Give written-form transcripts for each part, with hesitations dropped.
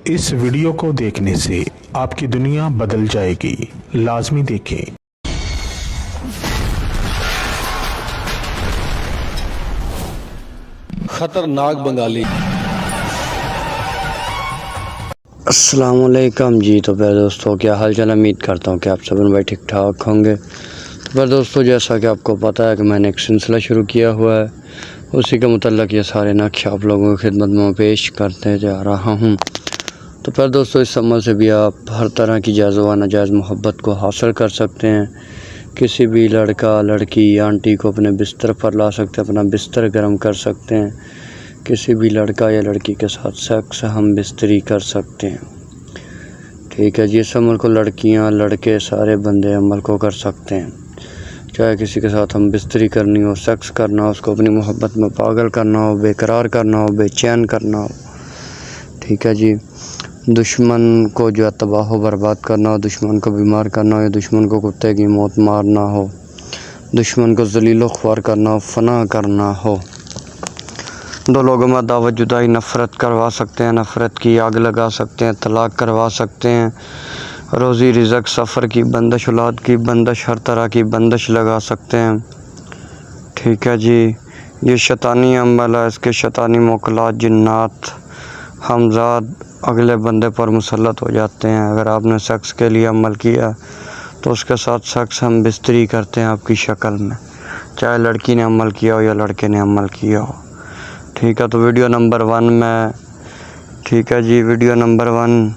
اس video کو دیکھنے سے آپ کی دنیا بدل جائے گی، لازمی دیکھیں۔ خطرناک بنگالی۔ السلام علیکم جی۔ تو پھر دوستوں کیا حال چال، امید کرتا ہوں کہ آپ سب بھائی ٹھیک ٹھاک ہوں گے۔ تو پھر دوستوں جیسا کہ آپ کو پتہ ہے کہ میں نے ایک سلسلہ شروع کیا ہوا ہے، اسی کے متعلق یہ سارے نقش آپ لوگوں کی خدمت میں پیش کرتے جا رہا ہوں۔ تو پھر دوستوں اس عمل سے بھی آپ ہر طرح کی جائز و ناجائز محبت کو حاصل کر سکتے ہیں۔ کسی بھی لڑکا لڑکی آنٹی کو اپنے بستر پر لا سکتے ہیں، اپنا بستر گرم کر سکتے ہیں۔ کسی بھی لڑکا یا لڑکی کے ساتھ سیکس ہم بستری کر سکتے ہیں، ٹھیک ہے جی۔ اس عمل کو لڑکیاں لڑکے سارے بندے عمل کو کر سکتے ہیں، چاہے کسی کے ساتھ ہم بستری کرنی ہو، سیکس کرنا ہو، اس کو اپنی محبت میں پاگل کرنا ہو، بے قرار کرنا ہو، بے چین کرنا ہو، ٹھیک ہے جی۔ دشمن کو جو ہے تباہ و برباد کرنا ہو، دشمن کو بیمار کرنا ہو، یا دشمن کو کتے کی موت مارنا ہو، دشمن کو ذلیل و خوار کرنا ہو، فنا کرنا ہو، دو لوگوں میں دعوت جدائی نفرت کروا سکتے ہیں، نفرت کی آگ لگا سکتے ہیں، طلاق کروا سکتے ہیں، روزی رزق سفر کی بندش، اولاد کی بندش، ہر طرح کی بندش لگا سکتے ہیں، ٹھیک ہے جی۔ یہ شیطانی عمل ہے، اس کے شیطانی موکلات جنات ہمزاد اگلے بندے پر مسلط ہو جاتے ہیں۔ اگر آپ نے سیکس کے لیے عمل کیا تو اس کے ساتھ سیکس ہم بستری کرتے ہیں آپ کی شکل میں، چاہے لڑکی نے عمل کیا ہو یا لڑکے نے عمل کیا ہو، ٹھیک ہے۔ تو ویڈیو نمبر 1 میں، ٹھیک ہے جی، ویڈیو نمبر 1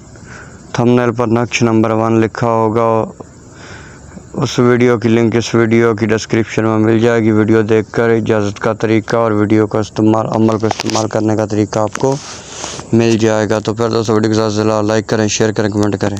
تھمبنیل پر نقش نمبر 1 لکھا ہوگا، اس ویڈیو کی لنک اس ویڈیو کی ڈسکرپشن میں مل جائے گی۔ ویڈیو دیکھ کر اجازت کا طریقہ اور ویڈیو کا استعمال، عمل کو استعمال کرنے کا طریقہ آپ کو مل جائے گا۔ تو پھر دوستوں ویڈیو کے ساتھ لائک کریں، شیئر کریں، کمنٹ کریں۔